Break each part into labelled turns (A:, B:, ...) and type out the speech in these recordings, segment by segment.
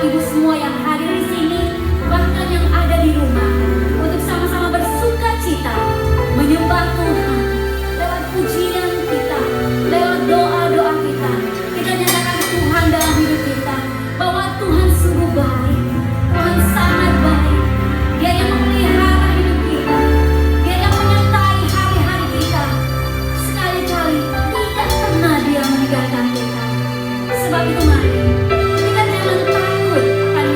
A: Bapak Ibu semua yang hadir di sini, bahkan yang ada di rumah, untuk sama-sama bersuka cita menyembah Tuhan lewat pujian kita, lewat doa-doa kita. Kita nyatakan Tuhan dalam hidup kita, bahwa Tuhan sungguh baik, Tuhan sangat baik. Dia yang memelihara hidup kita, Dia yang menyertai hari-hari kita. Sekali-kali tidak pernah Dia meninggalkan kita. Sebab itu mari kita jangan takut akan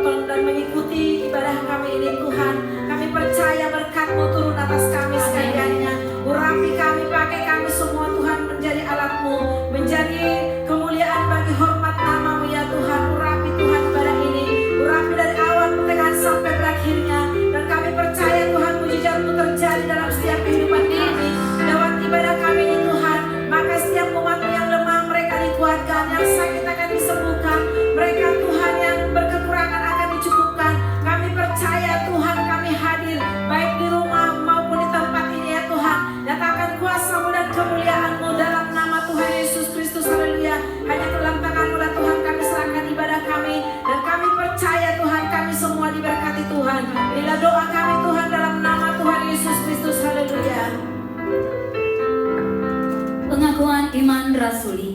B: menonton dan mengikuti ibadah kami ini Tuhan. Kami percaya berkat-Mu turun atas kami sekaliannya. Urapi kami, pakai kami semua Tuhan menjadi alat-Mu, menjadi kemuliaan bagi hormat nama-Mu ya Tuhan. Urapi Tuhan ibadah ini, urapi dari awal pertengahan sampai berakhirnya. Dan kami percaya Tuhan mujizat-Mu terjadi dalam setiap kehidupan kami. Lewat ibadah kami ini Tuhan, maka setiap umat-Mu yang lemah mereka dikuatkan, yang sakit akan disembuhkan, mereka Tuhan yang berkekurangan akan dicukupkan. Kami percaya Tuhan, kami hadir baik di rumah maupun di tempat ini ya Tuhan. Nyatakan kuasa-Mu dan kemuliaan-Mu dalam nama Tuhan Yesus Kristus. Haleluya. Hanya ke dalam tangan-Mu lah Tuhan kami serahkan ibadah kami, dan kami percaya Tuhan kami semua diberkati Tuhan. Inilah doa kami Tuhan dalam nama Tuhan Yesus Kristus. Haleluya.
A: Pengakuan iman rasuli.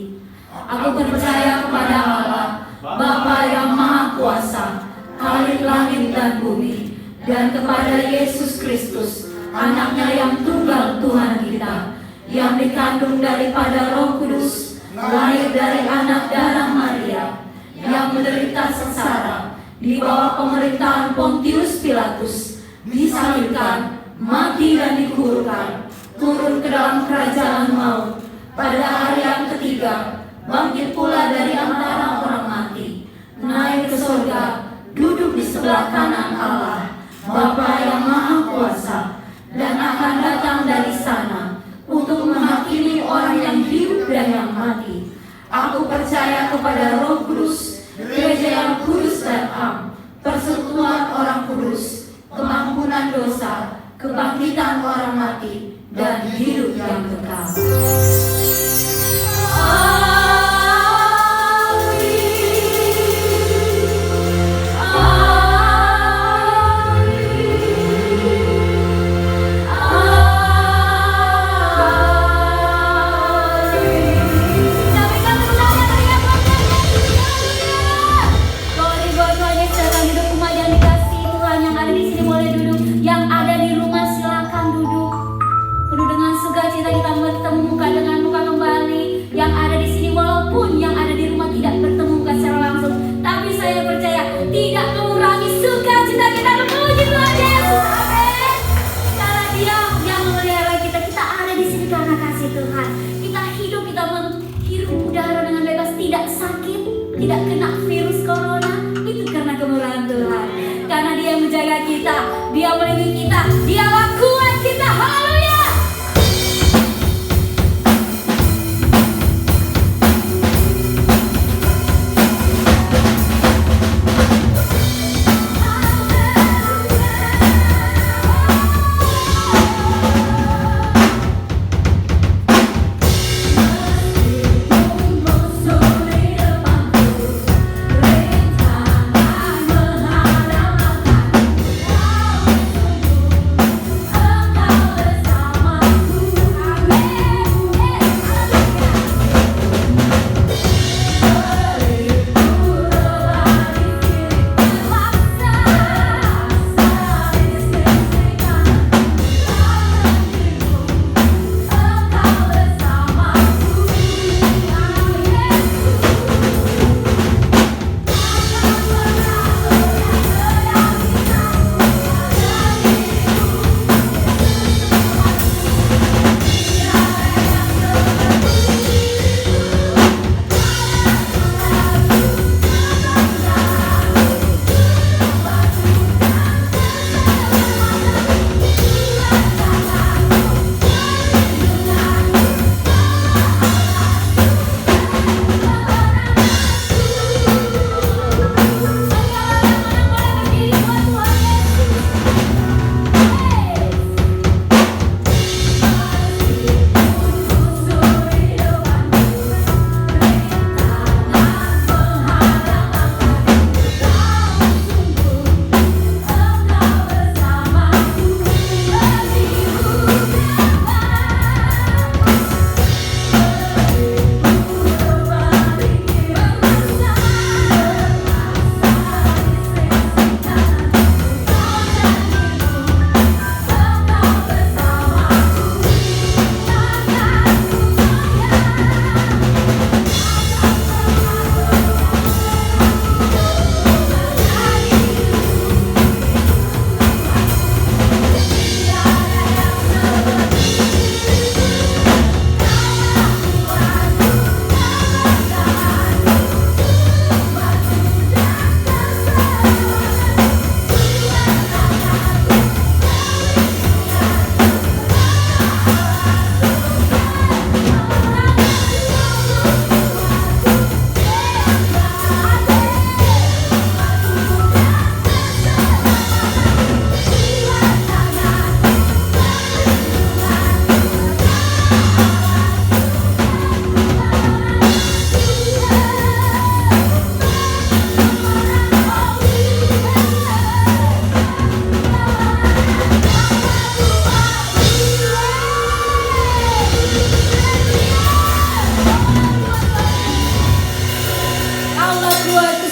A: Aku percaya kepada Allah, Bapa yang Maha Kuasa, Khalik langit dan bumi, dan kepada Yesus Kristus, Anaknya yang tunggal Tuhan kita, yang dikandung daripada Roh Kudus, lahir dari anak darah Maria, yang menderita sengsara di bawah pemerintahan Pontius Pilatus, disalibkan, mati dan dikuburkan, turun ke dalam kerajaan maut, pada hari yang ketiga bangkit pula dari antara orang mati, naik ke surga, duduk di sebelah kanan Allah, Bapa yang Maha Kuasa, dan akan datang dari sana untuk menghakimi orang yang hidup dan yang mati. Aku percaya kepada Roh Kudus, gereja yang kudus dan am, persekutuan orang kudus, pengampunan dosa, kebangkitan orang mati, dan hidup yang kekal. Tidak kena virus corona, itu karena kemurahan Tuhan. Karena Dia menjaga kita, Dia melindungi kita, Dia kuat kita. Haleluya.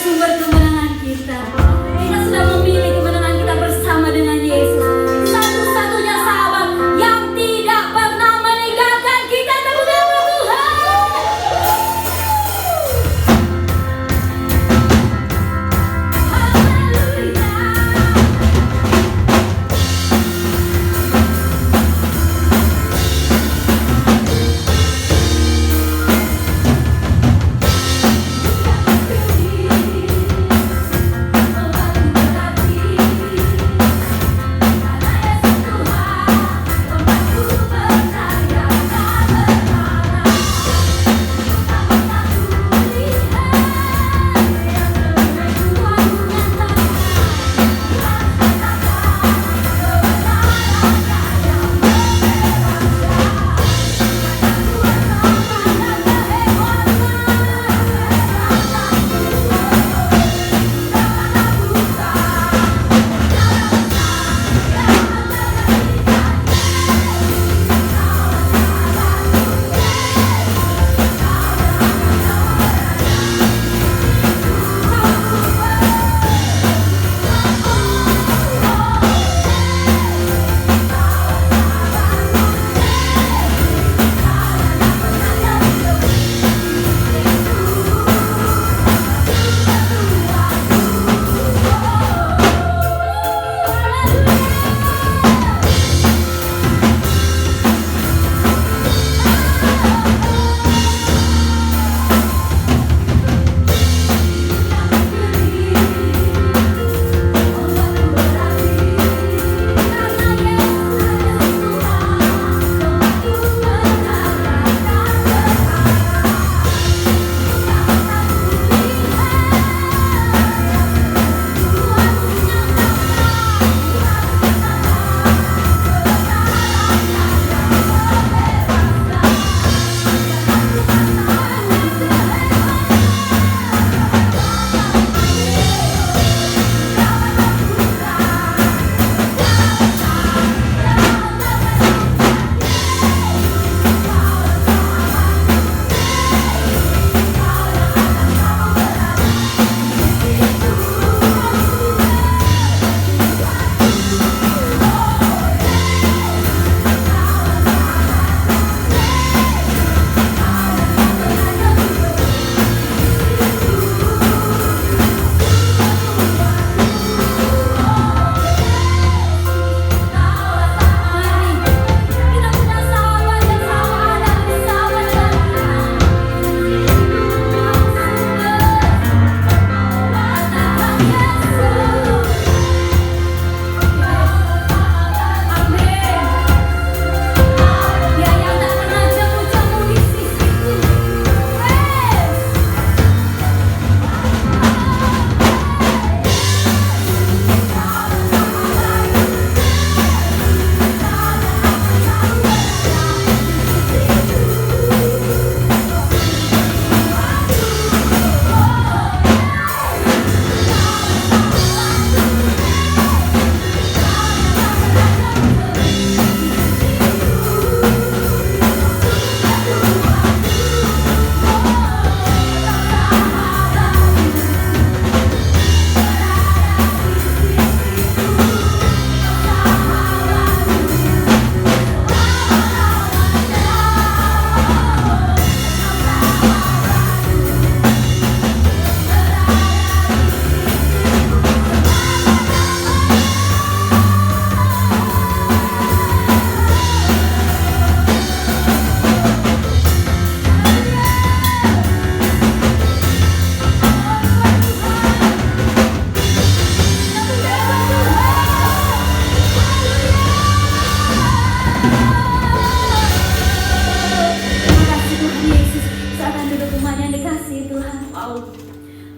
A: sumber kemenangan kita. Kita sudah memilih kemenangan kita bersama dengan Yesus. Satu-satunya sahabat yang tidak pernah meninggalkan kita. Tepuk tangan Tuhan. Haleluya.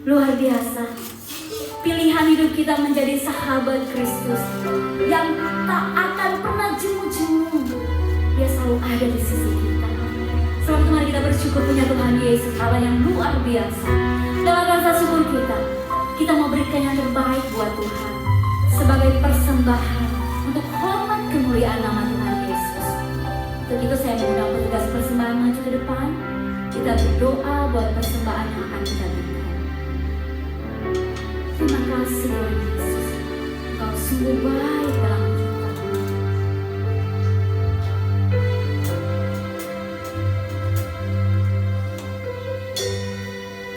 A: Luar biasa. Pilihan hidup kita menjadi sahabat Kristus yang tak akan pernah jemu-jemu. Dia selalu ada di sisi kita. Selamat mari kita bersyukur punya Tuhan Yesus, Allah yang luar biasa. Dalam rasa syukur kita mau berikan yang terbaik buat Tuhan sebagai persembahan untuk hormat kemuliaan nama Tuhan Yesus. Untuk itu saya mengundang petugas persembahan maju ke depan. Kita berdoa buat persembahan yang akan kita berikan. sungguh baik dalam hidup kami.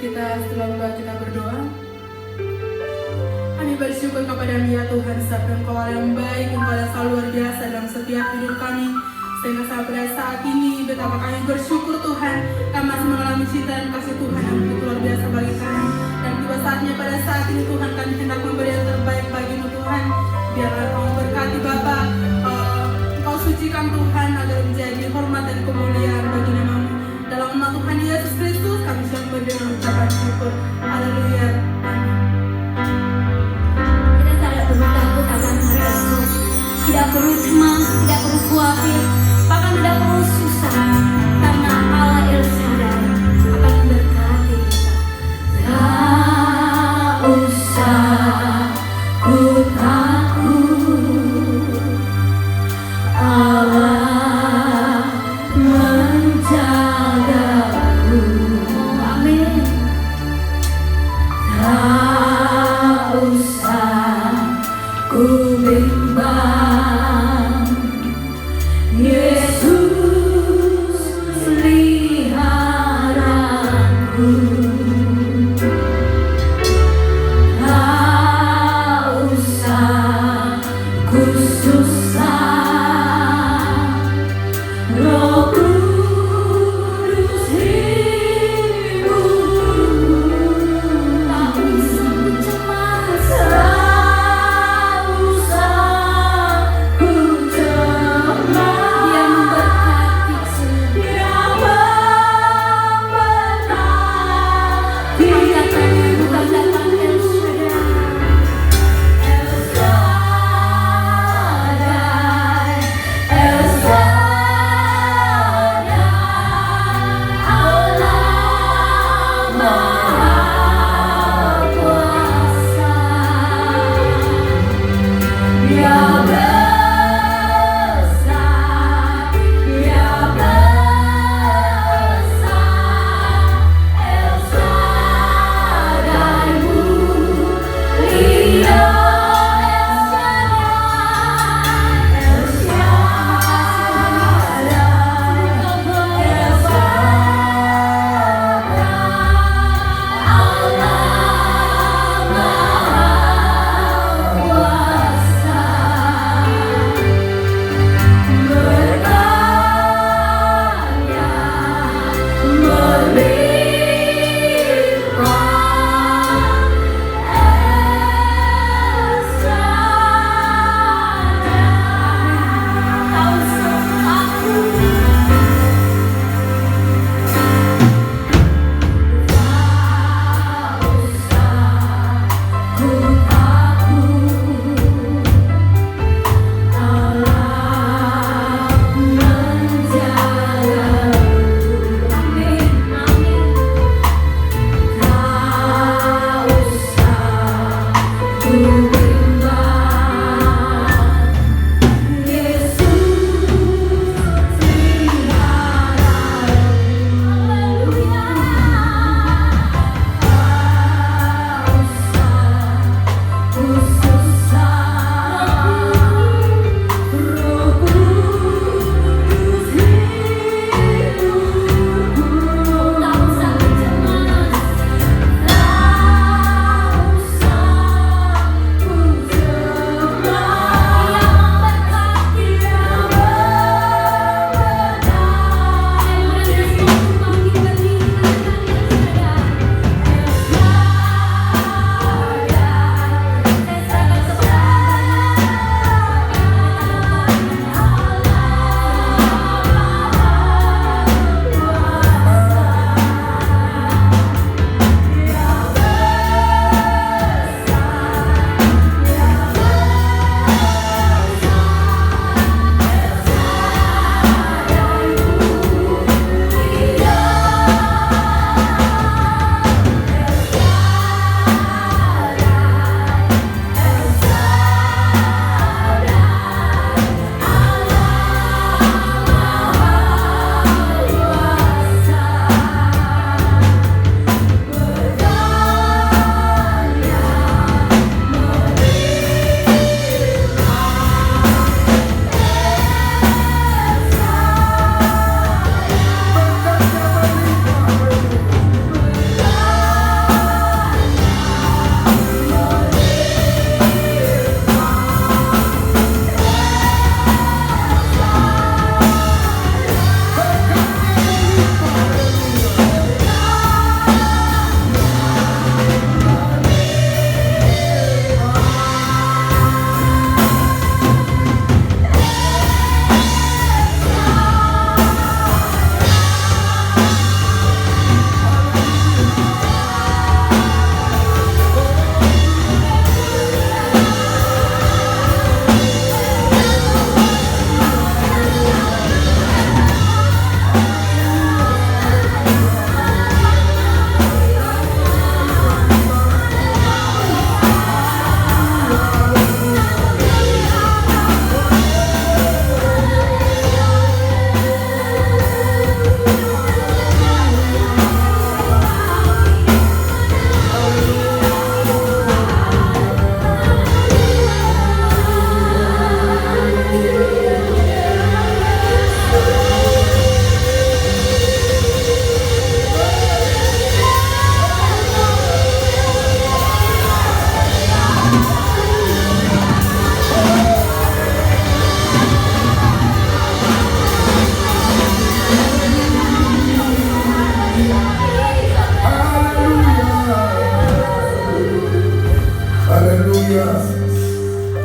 C: Kita setelah kita berdoa, kami bersyukur kepada-Mu ya Tuhan, sebab Engkau yang baik, Engkau yang selalu luar biasa dalam setiap hidup kami. Sehingga sampai saat ini betapa kami bersyukur Tuhan, kami masih mengalami cinta dan kasih Tuhan yang begitu luar biasa bagi kami. Dan tiba saatnya pada saat ini Tuhan, kami hendak memberi yang terbaik bagi-Mu Tuhan. Biarlah Engkau berkati Bapa, Engkau sucikan Tuhan agar menjadi hormat dan kemuliaan bagi nama-Mu. Dalam nama Tuhan Yesus Kristus kami sudah memberi dengan ucapan syukur. Haleluya.
A: Kita tidak perlu takut akan hari esok, tidak perlu cemas, tidak perlu khawatir, bahkan tidak perlu susah, karena Allah El Shaddai akan memberkati kita. Tak usah ku takut, Allah menjagaku. Amin. Tak usah ku bimbang, Yesus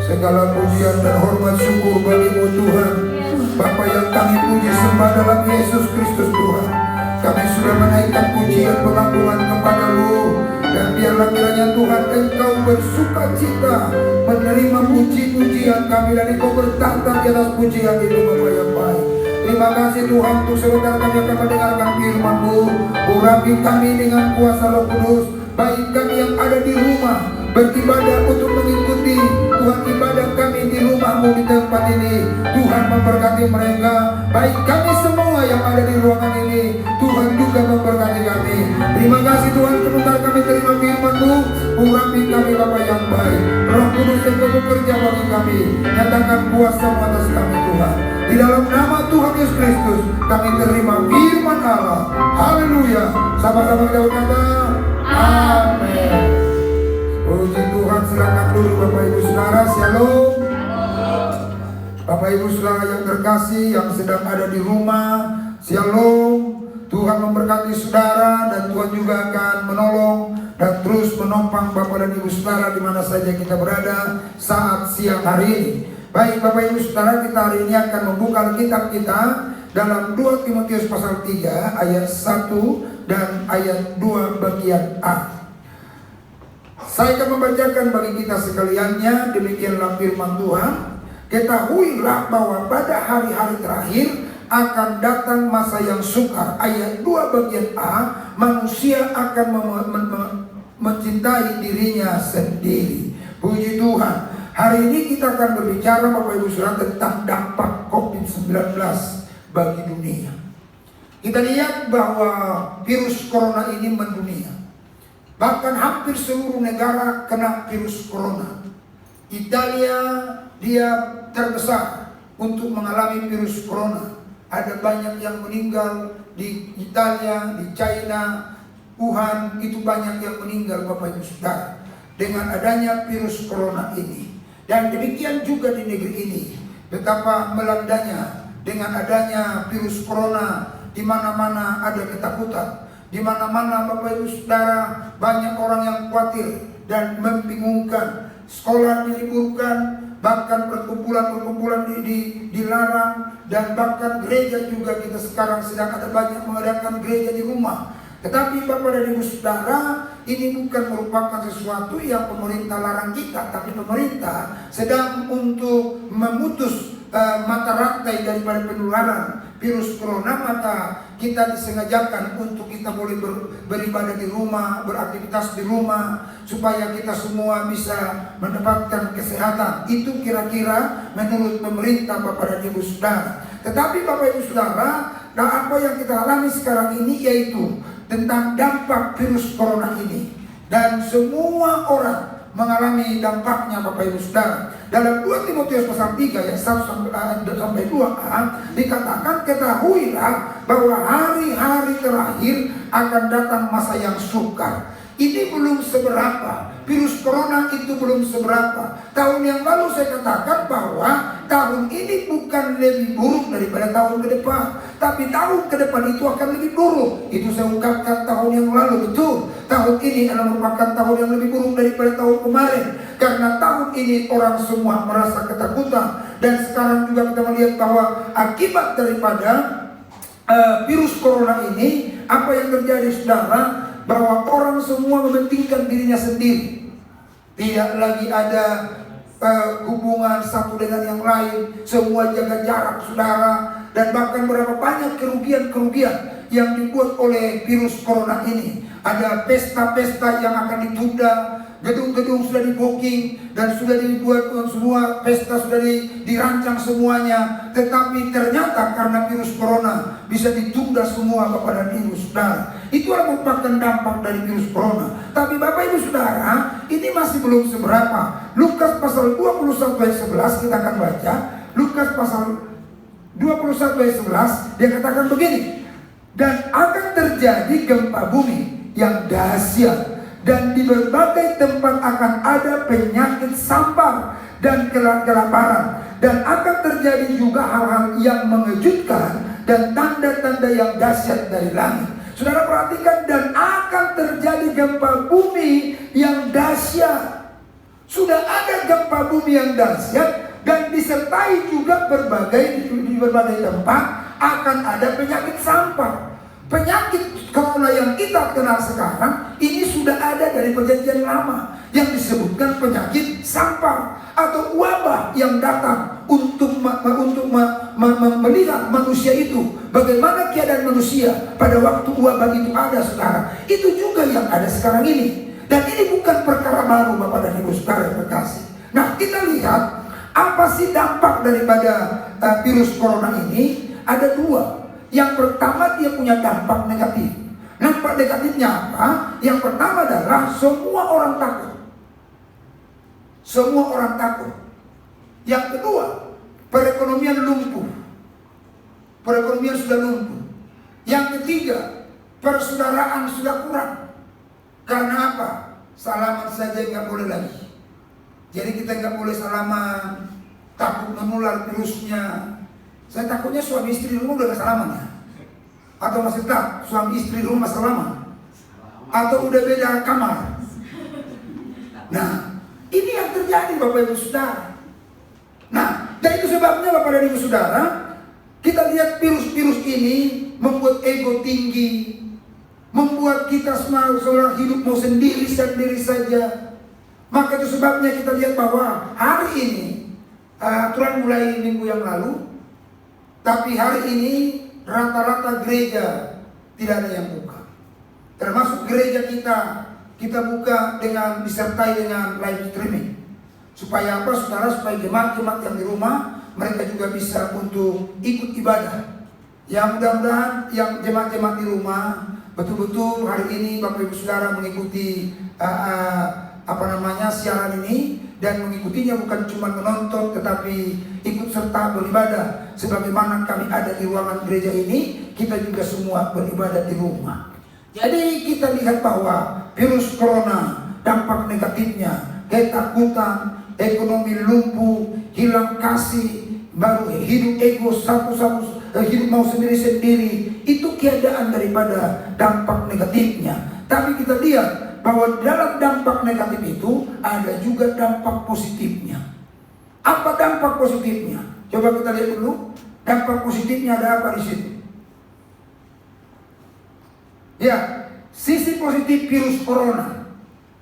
D: Segala pujian dan hormat syukur bagi-Mu Tuhan, Bapa yang kami puji sembah dalam Yesus Kristus Tuhan. Kami sudah menaikkan pujian pengagungan kepada-Mu, dan biarlah kiranya Tuhan Engkau bersuka cita menerima puji-pujian kami, dan Engkau bertata di atas pujian itu, Bapa yang baik. Terima kasih Tuhan untuk sebentar kami akan mendengarkan firman-Mu. Urapi kami dengan kuasa Roh Kudus, baik kami yang ada di rumah beribadah untuk mengikuti Tuhan ibadah kami di rumah-Mu di tempat ini. Tuhan memberkati mereka, baik kami semua yang ada di ruangan ini. Tuhan juga memberkati kami. Terima kasih Tuhan, sebentar kami terima firman-Mu. Urapi kami Bapa yang baik. Roh Kudus yang bekerja bagi kami, nyatakan kuasa atas kami Tuhan. Di dalam nama Tuhan Yesus Kristus kami terima firman Allah. Haleluya. Sama-sama kita berkata amin. Puji Tuhan, silakan dulu Bapak Ibu Saudara. Shalom. Bapak Ibu Saudara yang terkasih yang sedang ada di rumah, shalom. Tuhan memberkati saudara, dan Tuhan juga akan menolong dan terus menopang Bapak dan Ibu Saudara di mana saja kita berada saat siang hari ini. Baik Bapak Ibu Saudara, kita hari ini akan membuka Alkitab kita dalam 2 Timotius pasal 3 ayat 1 dan ayat 2 bagian A. Saya akan membacakan bagi kita sekaliannya. Demikianlah firman Tuhan. Ketahuilah bahwa pada hari-hari terakhir akan datang masa yang sukar. Ayat 2 bagian A, manusia akan mencintai dirinya sendiri. Puji Tuhan. Hari ini kita akan berbicara Bapak Ibu Saudara tentang dampak COVID-19 bagi dunia. Kita lihat bahwa virus corona ini mendunia. Bahkan hampir seluruh negara kena virus corona. Italia dia terbesar untuk mengalami virus corona. Ada banyak yang meninggal di Italia, di China, Wuhan, itu banyak yang meninggal Bapak Ibu Saudara dengan adanya virus corona ini. Dan demikian juga di negeri ini, betapa melandanya dengan adanya virus corona. Di mana-mana ada ketakutan, di mana-mana Bapak Ibu Saudara banyak orang yang khawatir dan membingungkan. Sekolah diliburkan, bahkan perkumpulan-perkumpulan dilarang, dan bahkan gereja juga kita sekarang sedang ada banyak mengadakan gereja di rumah. Tetapi Bapak dan Ibu Saudara, ini bukan merupakan sesuatu yang pemerintah larang kita, tapi pemerintah sedang untuk memutus mata rantai daripada penularan virus corona. Maka kita disengajakan untuk kita boleh beribadah di rumah, beraktivitas di rumah, supaya kita semua bisa mendapatkan kesehatan. Itu kira-kira menurut pemerintah Bapak dan Ibu Saudara. Tetapi Bapak Ibu Saudara, apa yang kita alami sekarang ini yaitu tentang dampak virus corona ini, dan semua orang mengalami dampaknya Bapak Ibu Saudara. Dalam 2 Timotius pasal 3 ayat 1 sampai 2a dikatakan, ketahuilah bahwa hari-hari terakhir akan datang masa yang sukar. Ini belum seberapa, virus corona itu belum seberapa. Tahun yang lalu saya katakan bahwa tahun ini bukan lebih buruk daripada tahun ke depan, tapi tahun ke depan itu akan lebih buruk. Itu saya ungkapkan tahun yang lalu, betul. Tahun ini adalah merupakan tahun yang lebih buruk daripada tahun kemarin. Karena tahun ini orang semua merasa ketakutan. Dan sekarang juga kita melihat bahwa akibat daripada virus corona ini, apa yang terjadi saudara, bahwa orang semua mementingkan dirinya sendiri. Tidak lagi ada hubungan satu dengan yang lain. Semua jaga jarak saudara. Dan bahkan berapa banyak kerugian-kerugian yang dibuat oleh virus corona ini. Ada pesta-pesta yang akan ditunda, gedung-gedung sudah di-booking dan sudah dibuat semua, pesta sudah dirancang semuanya. Tetapi ternyata karena virus corona bisa ditunda semua Bapak dan Ibu Saudara. Itu adalah merupakan dampak dari virus corona. Tapi Bapak Ibu Saudara, ini masih belum seberapa. Lukas pasal 21 ayat 11 kita akan baca. Lukas pasal 21 ayat 11 dia katakan begini, dan akan terjadi gempa bumi yang dahsyat, dan di berbagai tempat akan ada penyakit sampar dan kelaparan, dan akan terjadi juga hal-hal yang mengejutkan dan tanda-tanda yang dahsyat dari langit. Saudara perhatikan, dan akan terjadi gempa bumi yang dahsyat. Sudah ada gempa bumi yang dahsyat dan disertai juga di berbagai tempat akan ada penyakit sampar. Penyakit corona yang kita kenal sekarang ini sudah ada dari perjanjian lama yang disebutkan penyakit sampar atau wabah yang datang untuk melihat manusia itu bagaimana keadaan manusia pada waktu wabah itu ada sekarang. Itu juga yang ada sekarang ini. Dan ini bukan perkara baru Bapak dan Ibu Saudara yang terkasih. Nah, kita lihat apa sih dampak daripada virus corona ini? Ada dua. Yang pertama, dia punya dampak negatif. Dampak negatifnya apa? Yang pertama adalah semua orang takut. Semua orang takut. Yang kedua, perekonomian lumpuh. Perekonomian sudah lumpuh. Yang ketiga, persaudaraan sudah kurang. Karena apa? Salaman saja nggak boleh lagi. Jadi kita nggak boleh salaman, takut menular virusnya. Saya takutnya suami istri di rumah udah gak salaman ya? Atau masih tak suami istri di rumah salaman? Atau udah beda kamar? Nah, ini yang terjadi Bapak Ibu Saudara. Nah, dan itu sebabnya Bapak dan Ibu Saudara, kita lihat virus-virus ini membuat ego tinggi, membuat kita semua seorang hidup mau sendiri saja. Maka itu sebabnya kita lihat bahwa hari ini, aturan mulai minggu yang lalu, tapi hari ini rata-rata gereja tidak ada yang buka. Termasuk gereja kita buka dengan disertai dengan live streaming. Supaya apa saudara? Supaya jemaat-jemaat yang di rumah mereka juga bisa untuk ikut ibadah. Yang mudah-mudahan yang jemaat-jemaat di rumah betul-betul hari ini Bapak Ibu Saudara mengikuti siaran ini dan mengikutinya bukan cuma menonton tetapi ikut serta beribadah. Sebagaimana kami ada di ruangan gereja ini, kita juga semua beribadah di rumah. Jadi kita lihat bahwa virus corona dampak negatifnya ketakutan, ekonomi lumpuh, hilang kasih, baru hidup ego hidup mau sendiri-sendiri. Itu keadaan daripada dampak negatifnya. Tapi kita lihat bahwa dalam dampak negatif itu ada juga dampak positifnya. Apa dampak positifnya? Coba kita lihat dulu. Dampak positifnya ada apa di situ? Ya, sisi positif virus corona.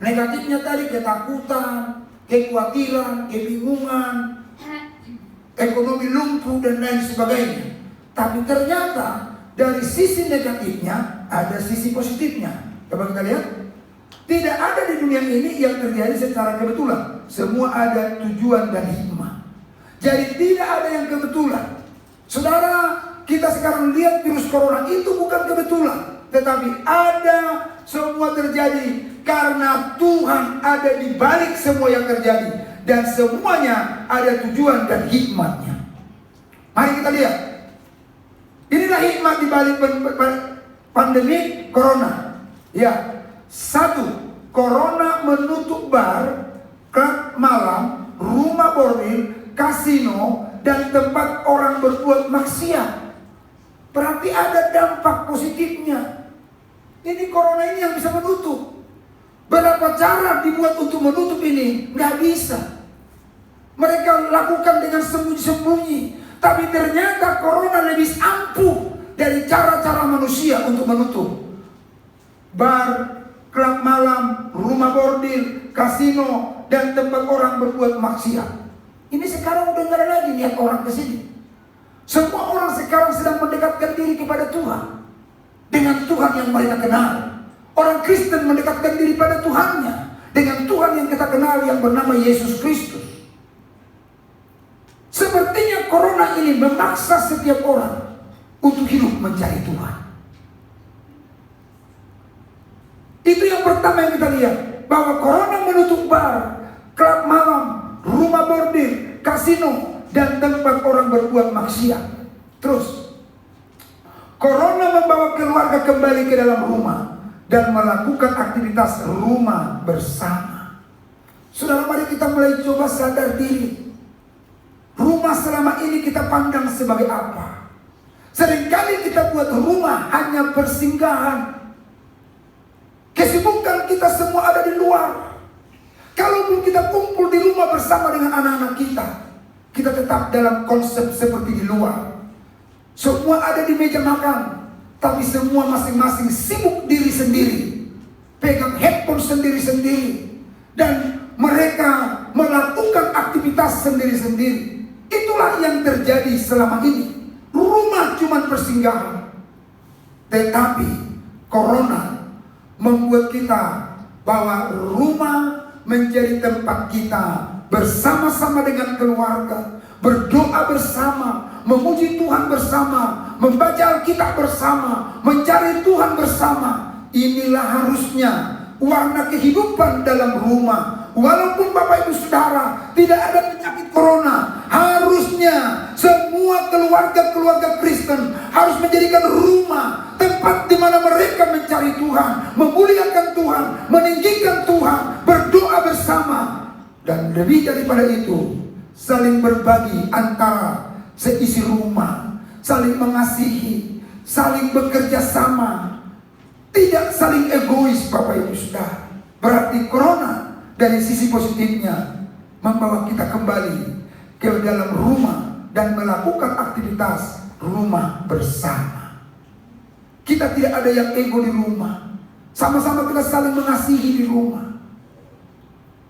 D: Negatifnya tadi ketakutan, kekhawatiran, kebingungan, ekonomi lumpuh dan lain sebagainya. Tapi ternyata dari sisi negatifnya ada sisi positifnya. Coba kita lihat. Tidak ada di dunia ini yang terjadi secara kebetulan. Semua ada tujuan dan hikmah. Jadi tidak ada yang kebetulan. Saudara, kita sekarang lihat virus corona itu bukan kebetulan. Tetapi ada semua terjadi karena Tuhan ada di balik semua yang terjadi. Dan semuanya ada tujuan dan hikmatnya. Mari kita lihat. Inilah hikmat di balik pandemi corona. Ya. 1. Corona menutup bar, klub malam, rumah bordil, kasino, dan tempat orang berbuat maksiat. Berarti ada dampak positifnya. Ini corona ini yang bisa menutup. Berapa cara dibuat untuk menutup ini? Nggak bisa. Mereka lakukan dengan sembunyi-sembunyi. Tapi ternyata corona lebih ampuh dari cara-cara manusia untuk menutup. Bar, klub malam, rumah bordil, kasino, dan tempat orang berbuat maksiat. Ini sekarang udah nggak ada lagi niat orang ke sini. Semua orang sekarang sedang mendekatkan diri kepada Tuhan dengan Tuhan yang mereka kenal. Orang Kristen mendekatkan diri pada Tuhannya dengan Tuhan yang kita kenal yang bernama Yesus Kristus. Sepertinya corona ini memaksa setiap orang untuk hidup mencari Tuhan. Itu yang pertama yang kita lihat, bahwa corona menutup bar, klub malam, rumah bordil, kasino, dan tempat orang berbuat maksiat. Terus, corona membawa keluarga kembali ke dalam rumah dan melakukan aktivitas rumah bersama. Saudara, mari kita mulai coba sadar diri. Rumah selama ini kita pandang sebagai apa? Seringkali kita buat rumah hanya persinggahan. Kesibukan kita semua ada di luar. Kalaupun kita kumpul bersama dengan anak-anak kita, kita tetap dalam konsep seperti di luar. Semua ada di meja makan, tapi semua masing-masing sibuk diri sendiri, pegang handphone sendiri-sendiri, dan mereka melakukan aktivitas sendiri-sendiri. Itulah yang terjadi selama ini. Rumah cuma persinggahan. Tetapi Corona membuat kita bahwa rumah menjadi tempat kita bersama-sama dengan keluarga, berdoa bersama, memuji Tuhan bersama, membaca Alkitab bersama, mencari Tuhan bersama. Inilah harusnya warna kehidupan dalam rumah. Walaupun Bapak Ibu Saudara tidak ada penyakit corona, harusnya semua keluarga-keluarga Kristen harus menjadikan rumah tempat di mana mereka mencari Tuhan, memuliakan Tuhan, meninggikan Tuhan, berdoa bersama. Dan lebih daripada itu, saling berbagi antara seisi rumah, saling mengasihi, saling bekerja sama, tidak saling egois Bapak Ibu Saudara. Berarti corona dari sisi positifnya membawa kita kembali ke dalam rumah dan melakukan aktivitas rumah bersama. Kita tidak ada yang ego di rumah. Sama-sama kita saling mengasihi di rumah.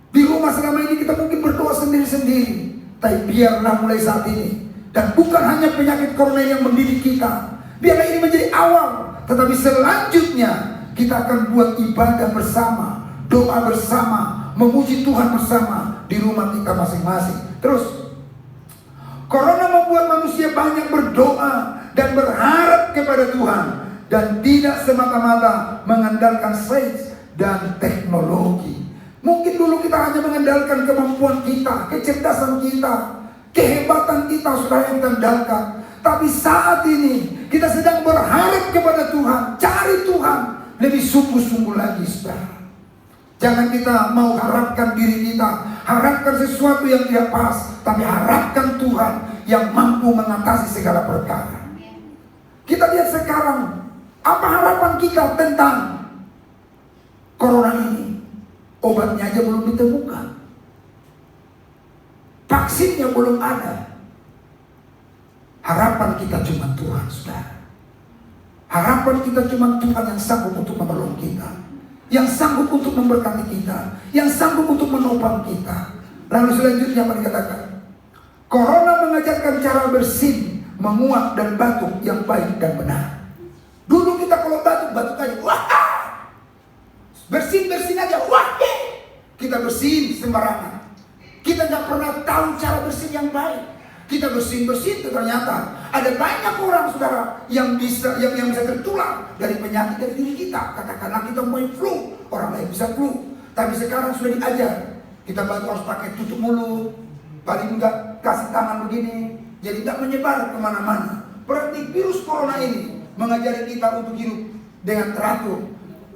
D: Di rumah selama ini kita mungkin berdoa sendiri-sendiri, tapi biarlah mulai saat ini, dan bukan hanya penyakit corona yang mendidik kita, biarlah ini menjadi awal, tetapi selanjutnya kita akan buat ibadah bersama, doa bersama, memuji Tuhan bersama di rumah kita masing-masing. Terus, corona membuat manusia banyak berdoa dan berharap kepada Tuhan, dan tidak semata-mata mengandalkan sains dan teknologi. Mungkin dulu kita hanya mengandalkan kemampuan kita, kecerdasan kita, kehebatan kita, saudara, yang kita andalkan. Tapi saat ini kita sedang berharap kepada Tuhan, cari Tuhan lebih sungguh-sungguh lagi, saudara. Jangan kita mau harapkan diri kita, harapkan sesuatu yang tidak pas, tapi harapkan Tuhan yang mampu mengatasi segala perkara. Kita lihat sekarang, apa harapan kita tentang corona ini? Obatnya aja belum ditemukan, vaksinnya belum ada. Harapan kita cuma Tuhan, saudara. Harapan kita cuma Tuhan yang sanggup untuk menolong kita, yang sanggup untuk memberkati kita, yang sanggup untuk menopang kita. Lalu selanjutnya apa dikatakan? Corona mengajarkan cara bersin, menguap dan batuk yang baik dan benar. Dulu kita kalau batuk aja, wah, bersin aja, wah, kita bersin sembarangan. Kita nggak pernah tahu cara bersin yang baik. Kita bersin ternyata ada banyak orang, saudara, yang bisa tertular dari penyakit dari diri kita. Katakanlah kita mau flu, orang lain bisa flu. Tapi sekarang sudah diajar, kita batuk harus pakai tutup mulut, paling enggak kasih tangan begini, jadi tidak menyebar kemana-mana. Berarti virus corona ini mengajari kita untuk hidup dengan teratur,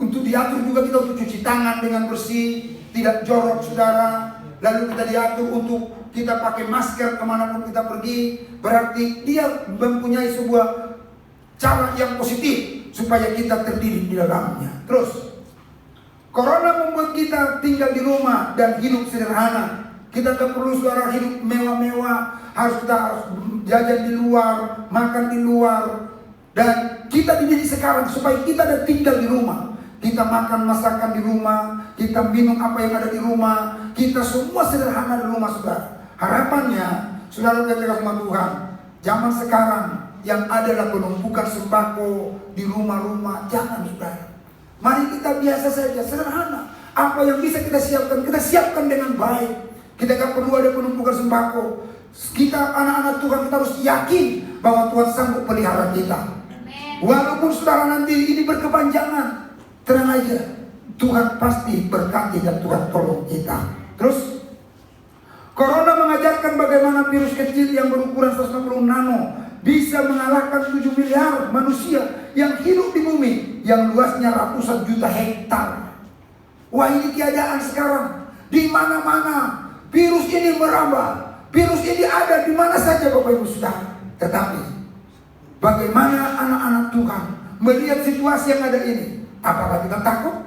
D: untuk diatur juga kita untuk cuci tangan dengan bersih, tidak jorok, saudara. Lalu kita diatur untuk kita pakai masker kemanapun kita pergi. Berarti dia mempunyai sebuah cara yang positif supaya kita terdidik di dalamnya. Terus, corona membuat kita tinggal di rumah dan hidup sederhana. Kita tak perlu, saudara, hidup mewah-mewah. Kita harus jajan di luar, makan di luar. Dan kita dididik sekarang supaya kita ada tinggal di rumah. Kita makan masakan di rumah, kita minum apa yang ada di rumah, kita semua sederhana di rumah, saudara. Harapannya, saudara katakan sama Tuhan, zaman sekarang yang ada adalah penumpukan sembako di rumah-rumah. Jangan, saudara. Mari kita biasa saja, sederhana. Apa yang bisa kita siapkan dengan baik. Kita gak perlu ada penumpukan sembako. Kita anak-anak Tuhan, kita harus yakin bahwa Tuhan sanggup pelihara kita. Walaupun saudara nanti ini berkepanjangan, tenang aja, Tuhan pasti berkati dan Tuhan tolong kita. Terus, corona mengajarkan bagaimana virus kecil yang berukuran 160 nano bisa mengalahkan 7 miliar manusia yang hidup di bumi yang luasnya ratusan juta hektar. Wah, ini keadaan sekarang. Di mana-mana virus ini merambah. Virus ini ada di mana saja, Bapak Ibu Saudara. Tetapi bagaimana anak-anak Tuhan melihat situasi yang ada ini? Apakah kita takut?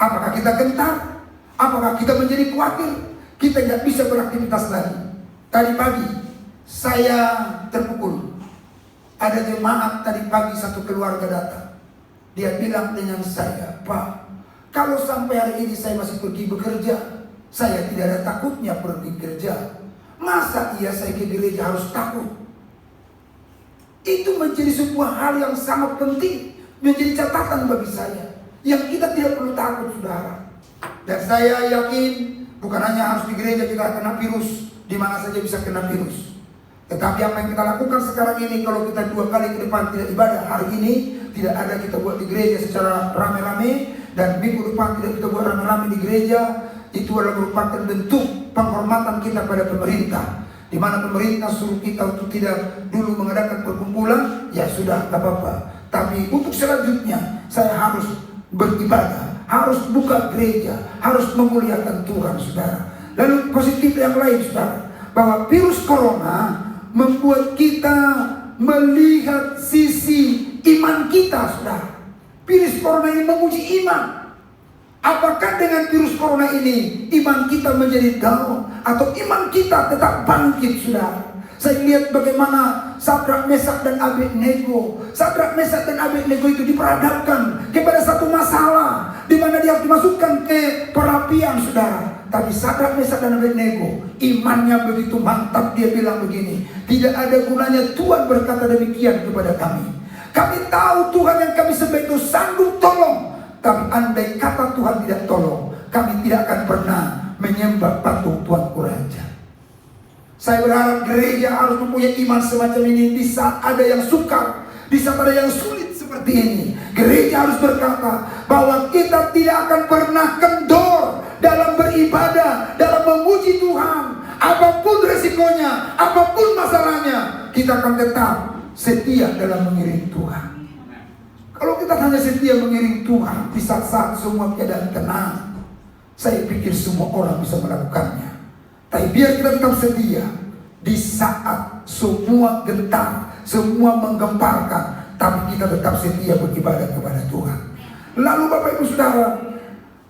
D: Apakah kita gentar? Apakah kita menjadi khawatir? kita nggak bisa beraktivitas lagi. Tadi pagi saya terpukul. Ada jemaat tadi pagi, satu keluarga datang. Dia bilang dengan saya, "Pak, kalau sampai hari ini saya masih pergi bekerja, saya tidak ada takutnya pergi kerja. Masa iya saya ke gereja harus takut?" Itu menjadi sebuah hal yang sangat penting, menjadi catatan bagi saya, yang kita tidak perlu takut, saudara. Dan saya yakin bukan hanya harus di gereja kita kena virus, di mana saja bisa kena virus. Tetapi apa yang kita lakukan sekarang ini, kalau kita 2 kali ke depan tidak ibadah, hari ini tidak ada kita buat di gereja secara rame-rame, dan minggu depan tidak kita buat rame-rame di gereja, itu adalah merupakan bentuk penghormatan kita pada pemerintah. Di mana pemerintah suruh kita untuk tidak dulu mengadakan perkumpulan, ya sudah, tak apa-apa. Tapi untuk selanjutnya saya harus beribadah, harus buka gereja, harus memuliakan Tuhan, saudara. Lalu positif yang lain, saudara, bahwa virus corona membuat kita melihat sisi iman kita, saudara. Virus corona ini menguji iman. Apakah dengan virus corona ini iman kita menjadi down atau iman kita tetap bangkit, saudara? Saya lihat bagaimana Sadrak, Mesak dan Abednego. Sadrak, Mesak dan Abednego itu diperhadapkan kepada satu masalah di mana dia harus dimasukkan ke perapian, saudara. Tapi Sadrak, Mesak dan Abednego imannya begitu mantap, dia bilang begini, "Tidak ada gunanya Tuhan berkata demikian kepada kami. Kami tahu Tuhan yang kami sembah itu sanggup tolong. Tapi andai kata Tuhan tidak tolong, kami tidak akan pernah menyembah patung Tuanku Raja." Saya berharap gereja harus mempunyai iman semacam ini. Di saat ada yang sukar, di saat ada yang sulit seperti ini, gereja harus berkata bahwa kita tidak akan pernah kendor dalam beribadah, dalam memuji Tuhan. Apapun resikonya, apapun masalahnya, kita akan tetap setia dalam mengiring Tuhan. Kalau kita hanya setia mengiring Tuhan di saat-saat semua keadaan tenang, saya pikir semua orang bisa melakukannya. Tapi biar kita tetap setia di saat semua gentar, semua menggemparkan, tapi kita tetap setia beribadah kepada Tuhan. Lalu Bapak Ibu Saudara,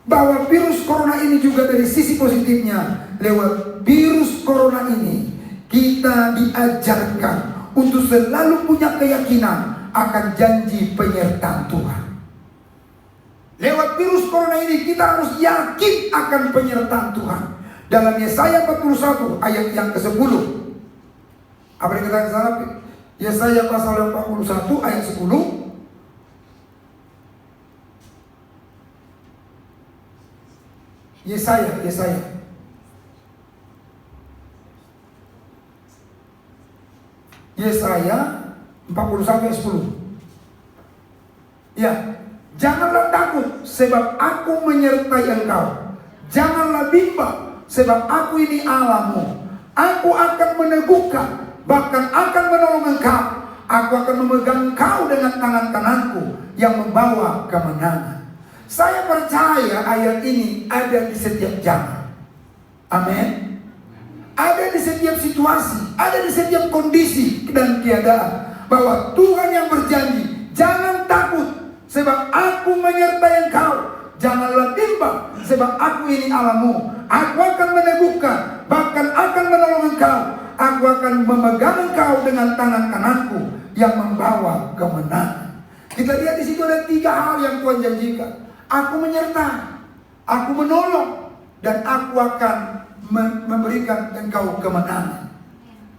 D: bahwa virus corona ini juga dari sisi positifnya, lewat virus corona ini kita diajarkan untuk selalu punya keyakinan akan janji penyertaan Tuhan. Lewat virus corona ini kita harus yakin akan penyertaan Tuhan. Dalam Yesaya 41 ayat yang ke-10. Apa yang kita sana? Yesaya pasal 41 ayat 10. Yesaya 41 ayat 10. Ya, janganlah takut sebab aku menyertai engkau. Janganlah bimbang sebab aku ini Allahmu. Aku akan meneguhkan, bahkan akan menolong engkau. Aku akan memegang engkau dengan tangan kananku yang membawa kemenangan. Saya percaya ayat ini ada di setiap zaman. Amin. Ada di setiap situasi, ada di setiap kondisi dan keadaan, bahwa Tuhan yang berjanji, jangan takut sebab aku menyertai engkau. Janganlah bimbang sebab aku ini Allahmu. Aku akan meneguhkan, bahkan akan menolong engkau. Aku akan memegang engkau dengan tangan kananku yang membawa kemenangan. Kita lihat di situ ada 3 hal yang Tuhan janjikan. Aku menyertai, aku menolong, dan aku akan memberikan engkau kemenangan.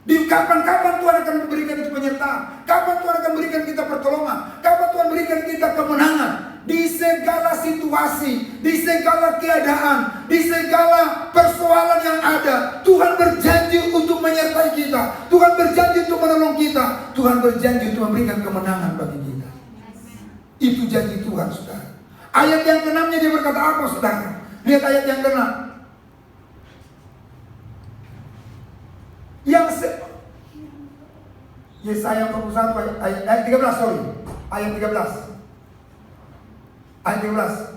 D: Di kapan-kapan Tuhan akan memberikan itu penyertaan? Kapan Tuhan akan berikan kita pertolongan? Kapan Tuhan berikan kita kemenangan? Di segala situasi, di segala keadaan, di segala persoalan yang ada, Tuhan berjanji untuk menyertai kita. Tuhan berjanji untuk menolong kita. Tuhan berjanji untuk memberikan kemenangan bagi kita. Itu janji Tuhan, saudara. Ayat yang ke-6-nya dia berkata apa, saudara? Lihat ayat yang ke-6. Yesaya 41 ayat 13, sorry. Ayat 13. Ayat 13.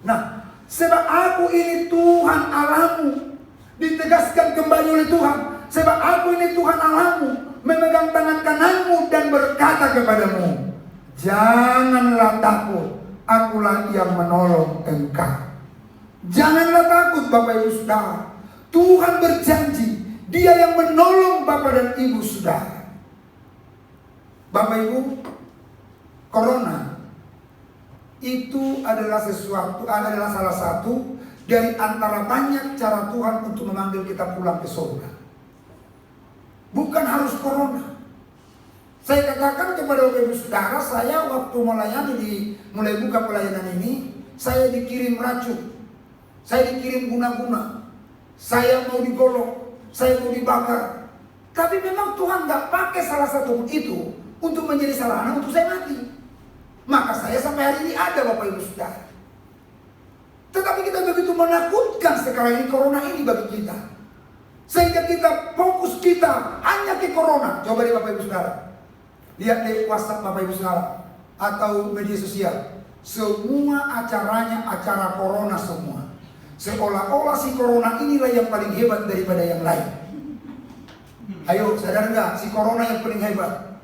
D: Nah, sebab aku ini Tuhan Allahmu. Ditegaskan kembali oleh Tuhan. Sebab aku ini Tuhan Allahmu, memegang tangan kananmu dan berkata kepadamu, janganlah takut, akulah yang menolong engkau. Janganlah takut, Bapak Ibu Saudara. Tuhan berjanji, Dia yang menolong Bapak dan Ibu Saudara. Bapak Ibu, corona itu adalah salah satu dari antara banyak cara Tuhan untuk memanggil kita pulang ke surga. Bukan harus corona. Saya katakan kepada Bapak Ibu Saudara, saya waktu mulai buka pelayanan ini, saya dikirim racun, saya dikirim guna-guna, saya mau digolok, saya mau dibakar. Tapi memang Tuhan gak pakai salah satu itu untuk menjadi sarana untuk saya mati. Maka saya sampai hari ini ada, Bapak Ibu Saudara. Tetapi kita begitu menakutkan sekarang ini corona ini bagi kita, sehingga kita fokus kita hanya ke corona. Coba deh Bapak Ibu Saudara, lihat di WhatsApp Bapak Ibu Saudara atau media sosial, semua acaranya acara corona semua. Seolah-olah si corona inilah yang paling hebat daripada yang lain. Ayo, sadar nggak si corona yang paling hebat?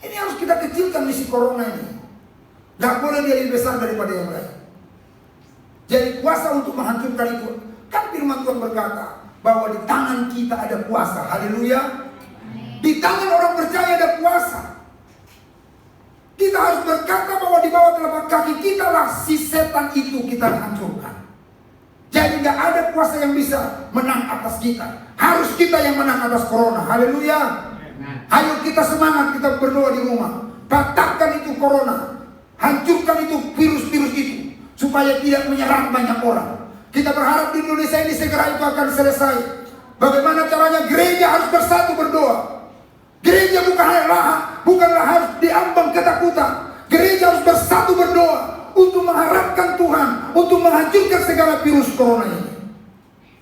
D: Ini harus kita kecilkan si corona ini. Gak boleh dia lebih besar daripada yang lain. Jadi kuasa untuk menghancurkan itu, kan firman Tuhan berkata bahwa di tangan kita ada kuasa. Haleluya. Di tangan orang percaya ada kuasa. Kita harus berkata bahwa di bawah telapak kaki kita lah si setan itu kita hancurkan. Jadi gak ada kuasa yang bisa menang atas kita. Harus kita yang menang atas corona. Haleluya. Ayo kita semangat, kita berdoa di rumah. Patahkan itu corona. Hancurkan itu virus-virus itu, supaya tidak menyerang banyak orang. Kita berharap di Indonesia ini segera itu akan selesai. Bagaimana caranya? Gereja harus bersatu berdoa. Gereja bukanlah harus diambang ketakutan. Gereja harus bersatu berdoa untuk mengharapkan Tuhan, untuk menghancurkan segala virus corona ini.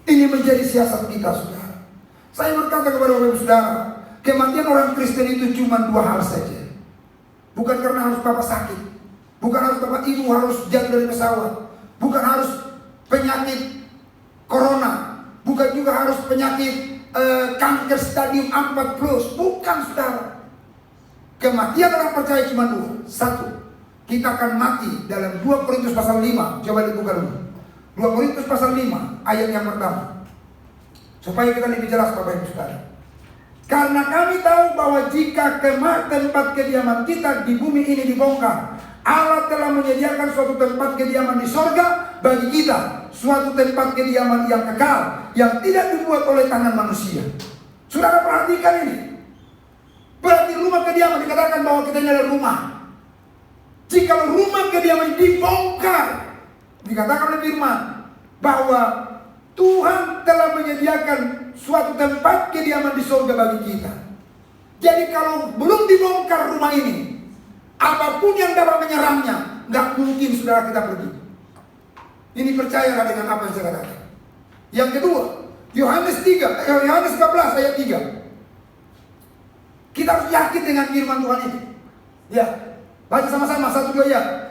D: Ini menjadi siasat kita, saudara. Saya berkata kepada Bapak Ibu Saudara, kematian orang Kristen itu cuma 2 hal saja. Bukan karena harus Bapak sakit, bukan harus Bapak Ibu harus jatuh dari pesawat, bukan harus penyakit corona, bukan juga harus penyakit kanker stadium 4+, bukan, saudara. Kematian orang percaya cuma 2. 1, kita akan mati dalam 2 Korintus pasal 5. Coba dibuka dulu 2 Korintus pasal 5 ayat yang pertama, supaya kita lebih jelas Bapak Ibu Saudara. Karena kami tahu bahwa jika tempat kediaman kita di bumi ini dibongkar, Allah telah menyediakan suatu tempat kediaman di sorga bagi kita, suatu tempat kediaman yang kekal, yang tidak dibuat oleh tangan manusia. Saudara perhatikan ini. Berarti rumah kediaman dikatakan bahwa kita ini adalah rumah. Jika rumah kediaman dibongkar, dikatakan oleh firman bahwa Tuhan telah menyediakan suatu tempat kediaman di surga bagi kita. Jadi kalau belum dibongkar rumah ini, apapun yang dapat menyerangnya, nggak mungkin saudara kita pergi. Ini percayalah dengan apa yang saya katakan. Yang kedua, Yohanes 14 ayat 3. Kita harus yakin dengan firman Tuhan ini. Ya, baca sama-sama 1, 2 ya.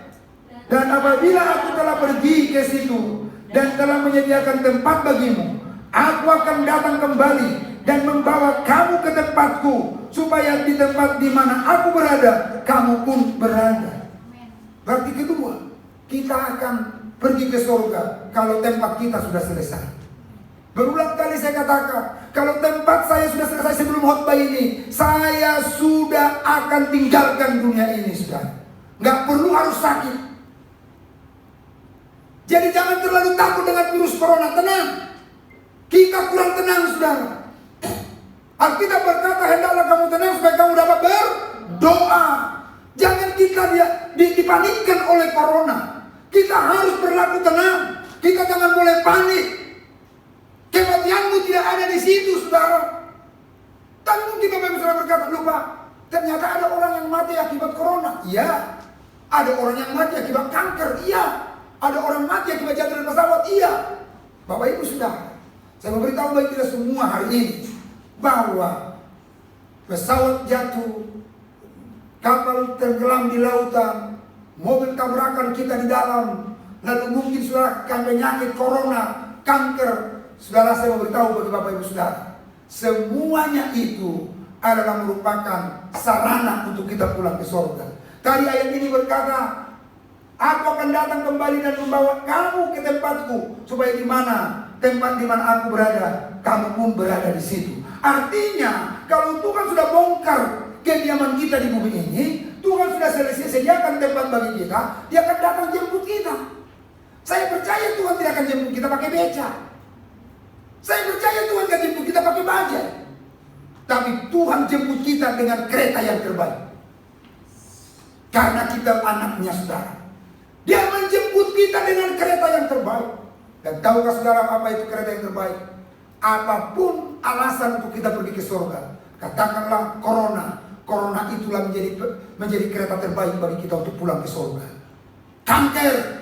D: Dan apabila aku telah pergi ke situ dan telah menyediakan tempat bagimu, aku akan datang kembali dan membawa kamu ke tempatku, supaya di tempat di mana aku berada, kamu pun berada. Berarti kedua, kita akan pergi ke surga kalau tempat kita sudah selesai. Berulang kali saya katakan, kalau tempat saya sudah selesai sebelum khotbah ini, saya sudah akan tinggalkan dunia ini, saudara. Nggak perlu harus sakit. Jadi jangan terlalu takut dengan virus corona. Tenang. Kita kurang tenang, saudara. Alkitab berkata, hendaklah kamu tenang supaya kamu dapat berdoa. Jangan kita dipanikkan oleh corona. Kita harus berlaku tenang. Kita jangan boleh panik. Kematianmu tidak ada di situ, saudara. Tapi mungkin Bapak Ibu Saudara berkata, lupa, ternyata ada orang yang mati akibat corona. Iya. Ada orang yang mati akibat kanker. Iya. Ada orang mati akibat jatuh dari pesawat. Iya. Bapak Ibu Saudara, saya memberitahu bagi kita semua hari ini bahwa pesawat jatuh, kapal tenggelam di lautan, mobil tabrakan kita di dalam, lalu mungkin sudah akan penyakit corona, kanker. Saudara, saya memberitahu bagi Bapak Ibu Saudara, semuanya itu adalah merupakan sarana untuk kita pulang ke surga. Tadi ayat ini berkata, Aku akan datang kembali dan membawa kamu ke tempatku, supaya di mana tempat di mana aku berada, kamu pun berada di situ. Artinya, kalau Tuhan sudah bongkar kediaman kita di bumi ini, Tuhan sudah selesai sediakan tempat bagi kita, Dia akan datang jemput kita. Saya percaya Tuhan tidak akan jemput kita pakai beca. Saya percaya Tuhan akan jemput kita pakai bajai. Tapi Tuhan jemput kita dengan kereta yang terbaik. Karena kita anaknya saudara. Dia menjemput kita dengan kereta yang terbaik. Dan tahukah saudara apa itu kereta yang terbaik? Apapun alasan untuk kita pergi ke surga, katakanlah corona. Corona itulah menjadi kereta terbaik bagi kita untuk pulang ke surga.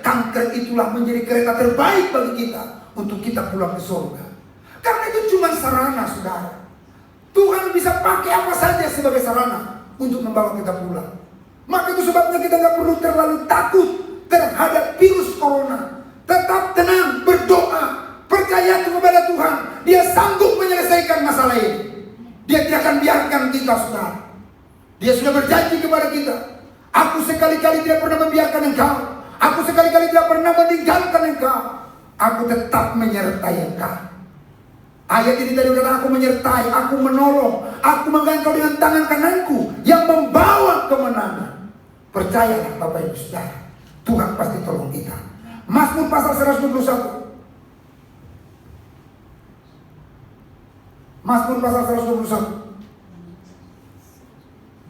D: Kanker itulah menjadi kereta terbaik bagi kita untuk kita pulang ke surga. Karena itu cuma sarana saudara. Tuhan bisa pakai apa saja sebagai sarana untuk membawa kita pulang. Maka itu sebabnya kita nggak perlu terlalu takut terhadap virus corona. Tetap tenang, berdoa, percaya kepada Tuhan. Dia sanggup menyelesaikan masalah ini. Dia tidak akan biarkan kita saudara. Dia sudah berjanji kepada kita. Aku sekali-kali tidak pernah membiarkan engkau. Aku sekali-kali tidak pernah meninggalkan engkau. Aku tetap menyertai engkau. Ayat ini tadi kata aku menyertai, aku menolong, aku memegang kau dengan tangan kananku yang membawa kemenangan. Percayalah Bapak Ibu Saudara, Tuhan pasti tolong kita. Mazmur pasal 121. Mazmur pasal 121.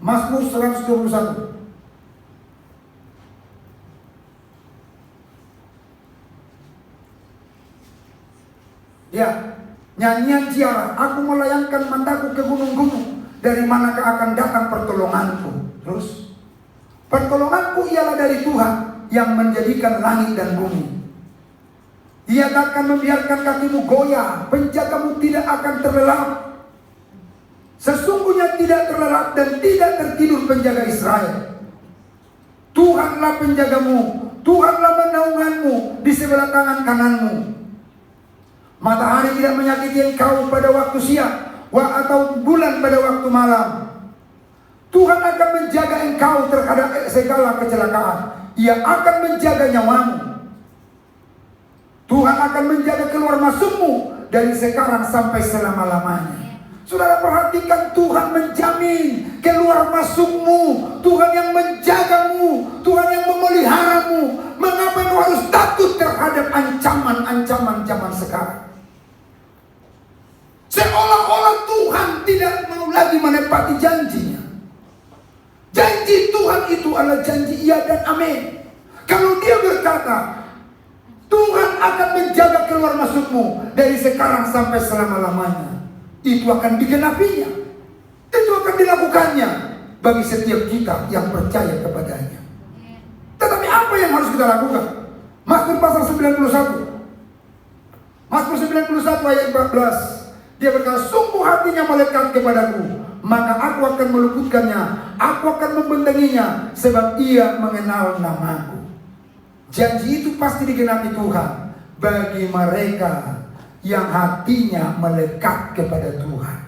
D: Mazmur 121. Ya, nyanyian ziarah, aku melayangkan mataku ke gunung-gunung, dari manakah akan datang pertolonganku. Terus, pertolonganku ialah dari Tuhan yang menjadikan langit dan bumi. Ia tak akan membiarkan kakimu goyah, penjagamu tidak akan terlelap. Sesungguhnya tidak terlelap dan tidak tertidur penjaga Israel. Tuhanlah penjagamu, Tuhanlah menaunganmu di sebelah tangan kananmu. Matahari tidak menyakiti engkau pada waktu siang, atau bulan pada waktu malam. Tuhan akan menjaga engkau terhadap segala kecelakaan. Ia akan menjaga nyawamu. Tuhan akan menjaga keluar masukmu dari sekarang sampai selama-lamanya. Saudara perhatikan, Tuhan menjamin keluar masukmu. Tuhan yang menjagamu, Tuhan yang memeliharamu. Mengapa kau harus takut terhadap ancaman-ancaman zaman sekarang? Seolah-olah Tuhan tidak mau lagi menepati janjinya. Janji Tuhan itu adalah janji iya dan amin. Kalau Dia berkata, Tuhan akan menjaga keluar masukmu dari sekarang sampai selama-lamanya, itu akan digenapinya. Itu akan dilakukannya bagi setiap kita yang percaya kepadanya. Tetapi apa yang harus kita lakukan? Mazmur pasal 91. Mazmur 91 ayat 14. Dia berkata, sungguh hatinya melekat kepadaku, maka aku akan meluputkannya, aku akan membentenginya, sebab ia mengenal namaku. Janji itu pasti digenapi Tuhan bagi mereka yang hatinya melekat kepada Tuhan.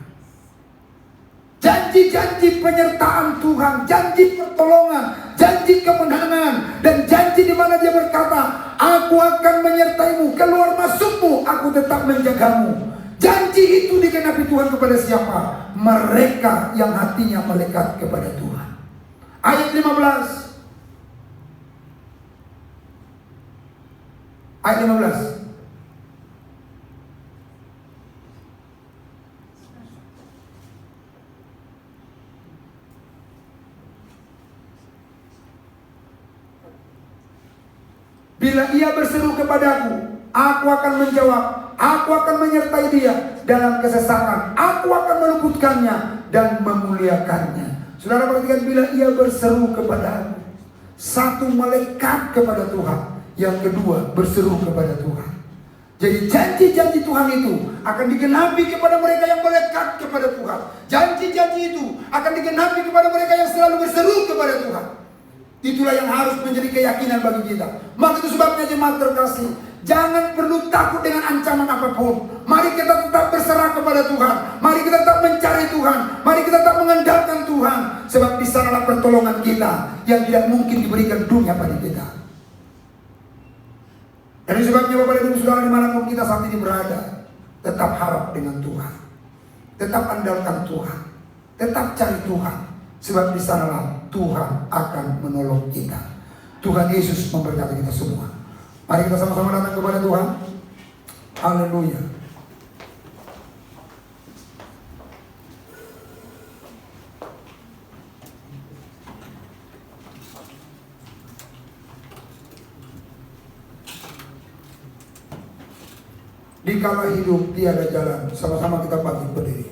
D: Janji-janji penyertaan Tuhan, janji pertolongan, janji kemenangan, dan janji di mana Dia berkata, aku akan menyertaimu, keluar masukmu, aku tetap menjagamu. Janji itu digenapi Tuhan kepada siapa? Mereka yang hatinya melekat kepada Tuhan. Ayat 15. Ayat 15. Bila ia berseru kepadaku, aku akan menjawab. Aku akan menyertai dia dalam kesesakan. Aku akan meluputkannya dan memuliakannya. Saudara perhatikan, bila ia berseru kepada aku. Satu, melekat kepada Tuhan. Yang kedua, berseru kepada Tuhan. Jadi janji-janji Tuhan itu akan digenapi kepada mereka yang melekat kepada Tuhan. Janji-janji itu akan digenapi kepada mereka yang selalu berseru kepada Tuhan. Itulah yang harus menjadi keyakinan bagi kita. Maka itu sebabnya jemaat terkasih, jangan perlu takut dengan ancaman apapun. Mari kita tetap berserah kepada Tuhan. Mari kita tetap mencari Tuhan. Mari kita tetap mengandalkan Tuhan. Sebab di sanalah pertolongan kita yang tidak mungkin diberikan dunia pada kita. Dan sebabnya Bapak dan Ibu Saudara dimanapun kita saat ini berada, tetap harap dengan Tuhan, tetap andalkan Tuhan, tetap cari Tuhan, sebab di sanalah Tuhan akan menolong kita. Tuhan Yesus memberkati kita semua. Mari kita sama-sama datang kepada Tuhan. Haleluya. Dikala hidup tiada jalan, sama-sama kita bangkit berdiri.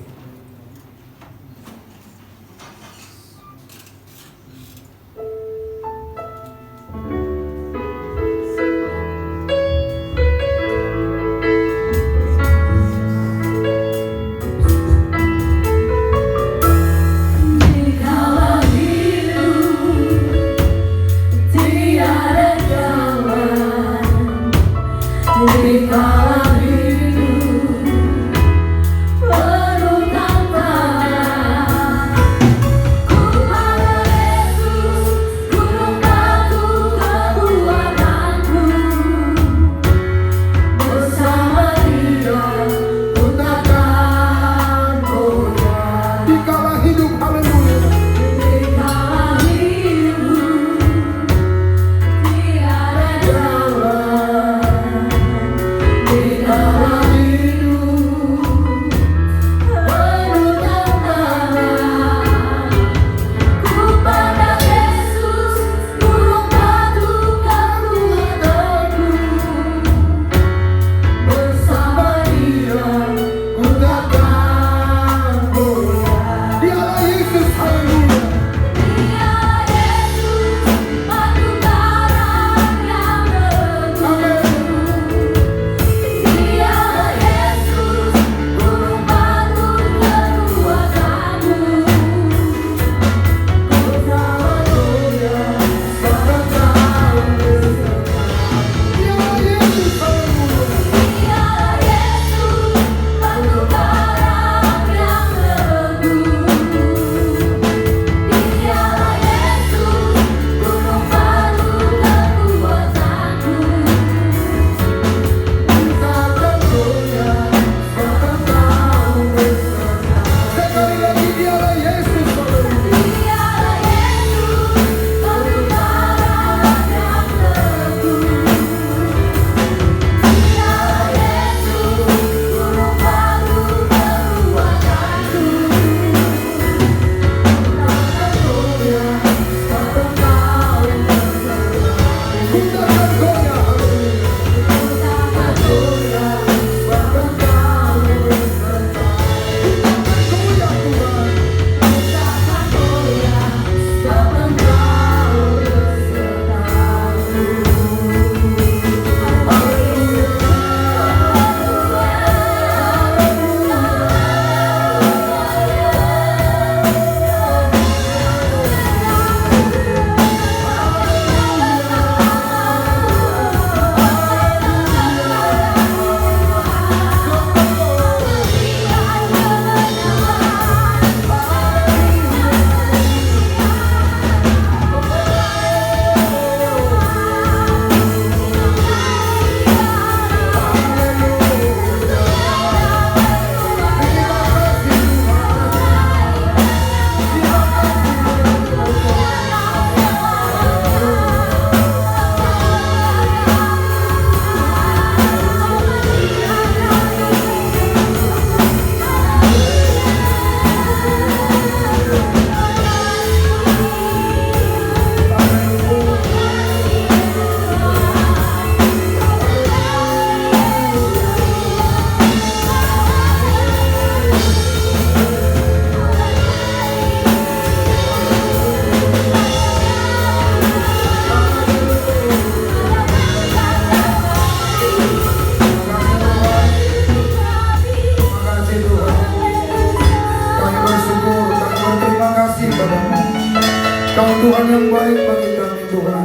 D: Tuhan yang baik bagi kami Tuhan.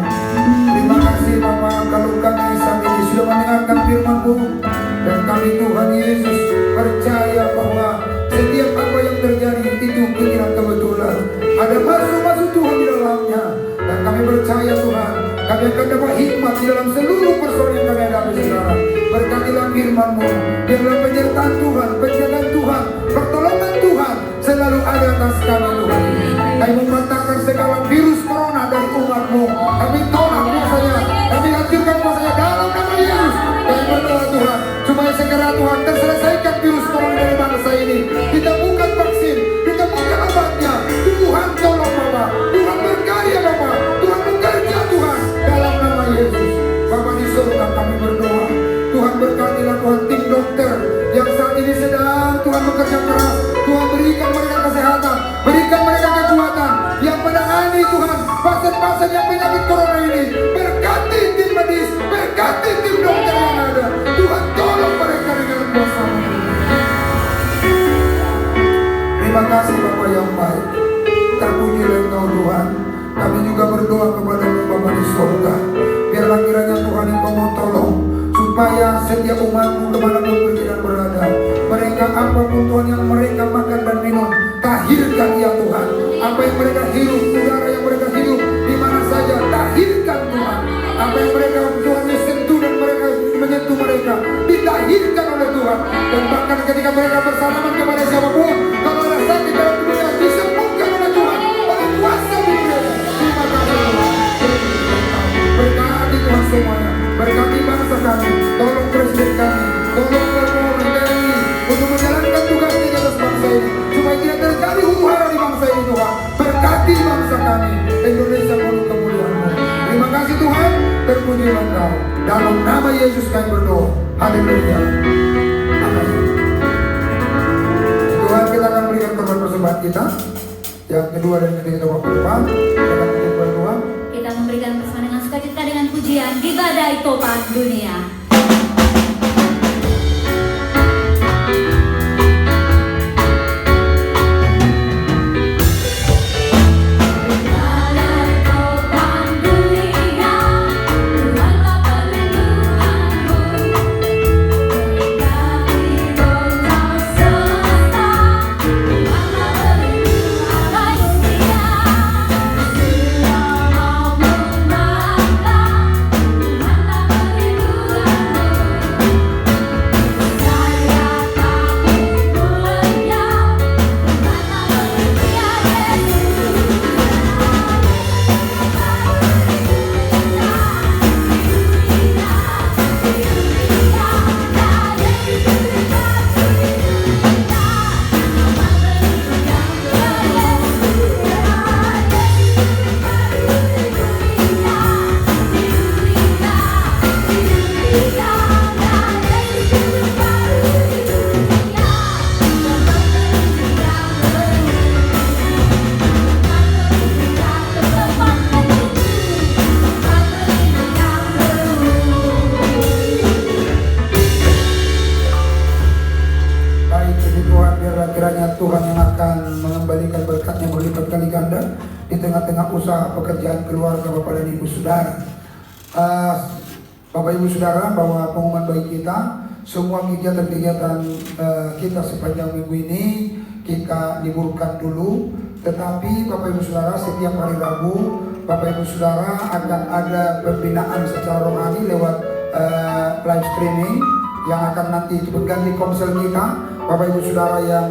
D: Terima kasih Bapa, kalau kami saat ini sudah mendengarkan firman-Mu, dan kami Tuhan Yesus percaya bahwa setiap apa yang terjadi itu keinginan kebetulan, ada maksud Tuhan di dalamnya, dan kami percaya Tuhan Kami akan dapat hikmat di dalam seluruh persoalan yang kami hadapi saudara. Berkatilah firman-Mu, biarlah penyertaan Tuhan, penjagaan Tuhan, pertolongan Tuhan selalu ada atas kami Tuhan. Kami mematahkan segala virus corona dari umat-Mu. Kami tolak kuasanya, kami hancurkan kuasanya dalam nama Yesus. Kami berdoa Tuhan, supaya segera Tuhan terselesaikan virus corona dari bangsa ini. Ditemukan vaksin, ditemukan obatnya. Tuhan tolong Bapak, Tuhan berkarya Bapak, Tuhan bekerja Tuhan dalam nama Yesus. Bapak di surga kami berdoa, Tuhan berkatilah Tuhan tim dokter yang saat ini sedang Tuhan bekerja keras. Tuhan berikan mereka kesehatan, berikan mereka kekuatan yang menangani Tuhan pasien-pasien yang penyakit corona ini. Berkati tim medis, berkati tim dokter yang ada. Tuhan tolong mereka dengan kuasa-Mu. Terima kasih Bapak yang baik. Terpujilah Engkau Tuhan. Kami juga berdoa kepada-Mu Bapa di surga. Biarlah kiranya Tuhan Engkau mau tolong, supaya setiap umat-Mu kemanapun pergi dan berada, mereka apapun Tuhan yang mereka makan dan minum, tahirkan ya Tuhan. Apa yang mereka hirup, udara yang mereka hirup, di mana saja, tahirkan Tuhan. Apa yang mereka Tuhan sentuh dan mereka menyentuh mereka, ditahirkan oleh Tuhan. Dan bahkan ketika mereka bersalaman kepada siapapun, kalau ada sakit dalam dunia, disembuhkan oleh Tuhan, oleh kuasa di dunia. Terima kasih Tuhan. Berkati Tuhan semuanya, berkati bangsa kami, tolong presiden kami, tolong Kapolri TNI untuk menjalankan tugasnya di atas bangsa ini, supaya tidak terjadi huru-hara di bangsa ini Tuhan. Berkati bangsa kami, Indonesia penuh kemuliaan-Mu. Terima kasih Tuhan, terpujilah Engkau. Dalam nama Yesus kami berdoa. Haleluya. Amin. Tuhan, kita akan berikan korban persembahan kita. Yang kedua dan ketiga kita waktu depan, kita akan berdoa.
A: Kita memberikan persembahan dengan sukacita dengan pujian di badai topan dunia.
D: Di tengah-tengah usaha pekerjaan keluarga Bapak dan Ibu Saudara. Bapak Ibu Saudara, bahwa pengumuman bagi kita, semua kegiatan-kegiatan kita sepanjang minggu ini kita liburkan dulu. Tetapi Bapak Ibu Saudara, setiap hari Rabu Bapak Ibu Saudara akan ada pembinaan secara rohani lewat live streaming yang akan nanti berganti ponsel kita. Bapak Ibu Saudara yang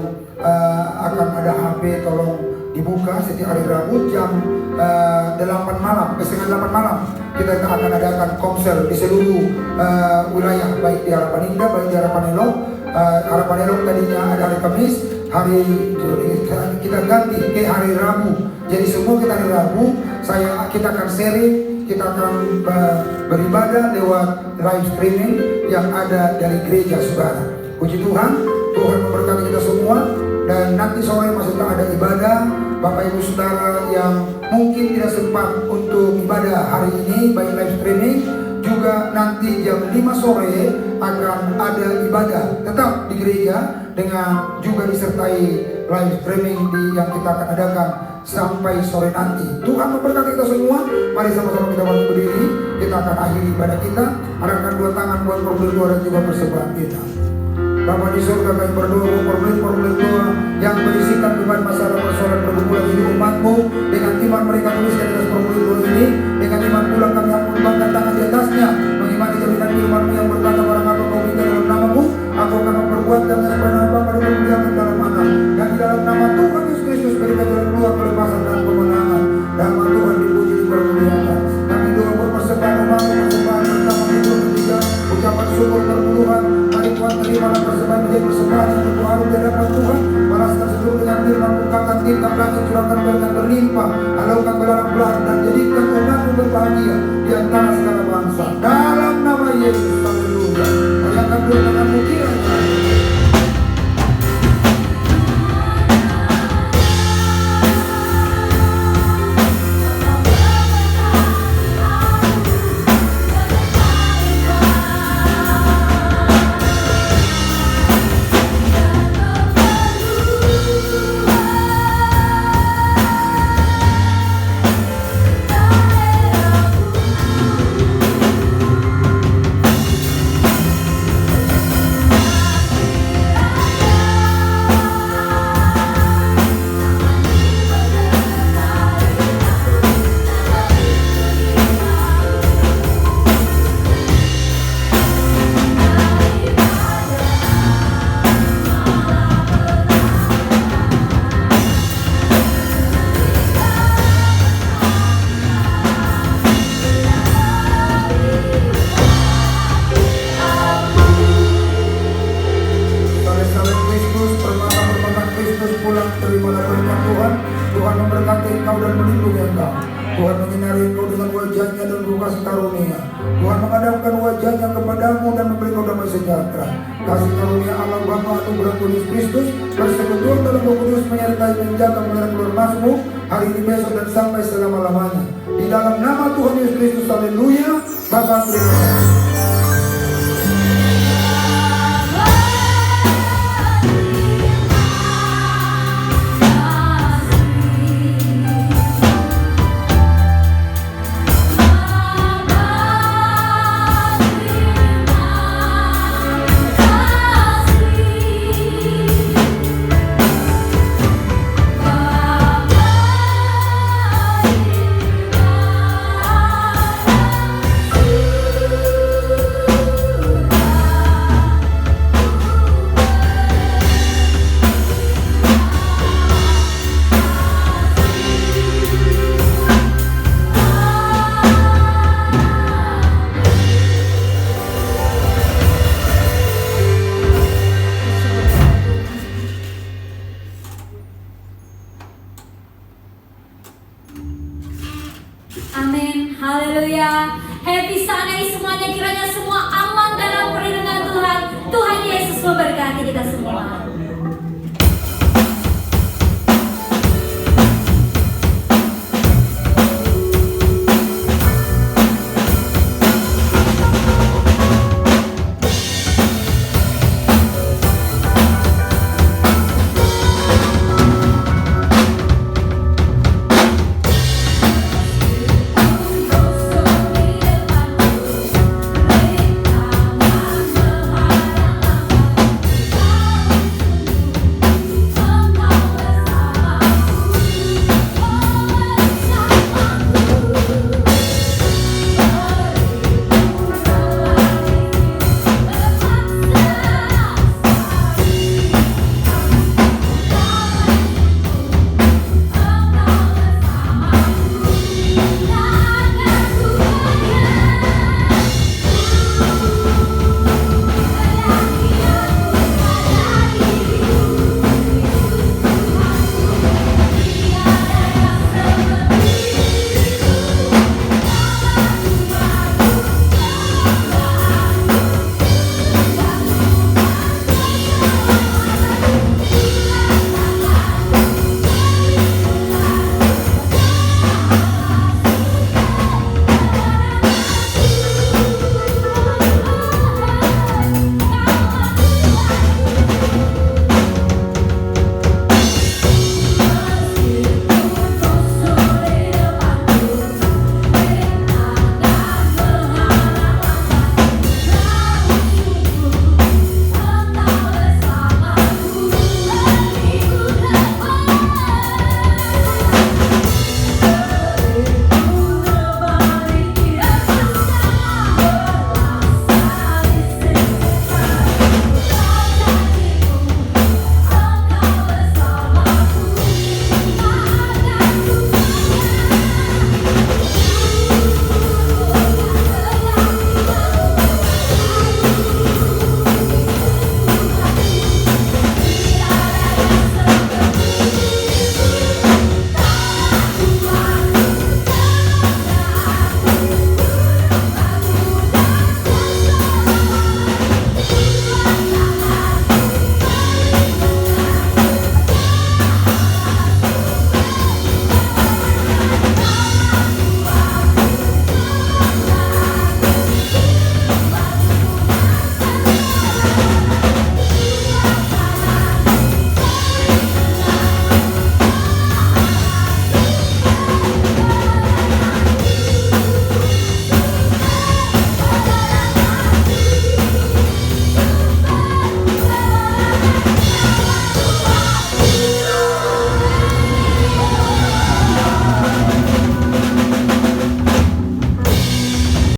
D: akan ada HP, tolong dibuka setiap hari Rabu jam 8 malam, setengah 8 malam. Kita akan adakan komsel di seluruh wilayah, baik di Harapan Indah, baik di Harapan Elok. Harapan Elok tadinya ada hari Kamis, hari kita ganti ke hari Rabu. Jadi semua kita hari Rabu, kita akan sharing, kita akan beribadah lewat live streaming yang ada dari gereja saudara. Puji Tuhan, Tuhan memberkati kita semua. Dan nanti sore masih ada ibadah. Bapak Ibu Saudara yang mungkin tidak sempat untuk ibadah hari ini baik live streaming, juga nanti jam 5 sore akan ada ibadah tetap di gereja dengan juga disertai live streaming yang kita akan adakan sampai sore nanti. Tuhan memberkati kita semua. Mari sama-sama kita bangkit berdiri. Kita akan akhiri ibadah kita. Arahkan dua tangan buat formulir doa dan juga persembahan kita. Bapa di surga, kami berdoa formulir doa yang berisikan beban masalah persoalan pergumulan hidup umat-Mu dengan iman mereka tuliskan atas formulir doa ini dengan iman pula kami mengembangkan tangan di atasnya, mengimani jaminan firman-Mu yang berkata, barang apa kau minta dalam nama-Mu, aku akan memperbuatkannya supaya nama Bapa dipermuliakan dalam mana. Dan di dalam nama Tuhan Yesus Kristus berikan jalan keluar, pelepasan dan kemenangan. Nama Tuhan dipuji, dipermuliakan. Kami doa persembahan umat, persembahan pertama itu ketiga, ucapan syukur perpuluhan. Mari Tuhan terimalah persembahan menjadi persembahan yang berharum di hadapan Tuhan. Balaskan seluruh dengan firman, bukakan tingkap langit, curahkan berkat berlimpah, halaukan belarang belah, dan jadikan umat-Mu berbahagia di antara segala bangsa. Dalam nama Yesus, haleluya. Bayangkan dua tanganmu kiranya. Tuhan memberkati engkau dan melindungi engkau. Tuhan menyinari engkau dengan wajahnya dan buka karunia. Tuhan menghadapkan wajahnya kepadamu dan memberi engkau damai sejahtera. Kasih karunia Allah Bapa anugerah Yesus Kristus persekutuan dalam Roh Kudus menyertai menjaga memelihara keluar masmu hari ini, besok, dan sampai selama-lamanya. Di dalam nama Tuhan Yesus Kristus, haleluya. Bapa terima kasih.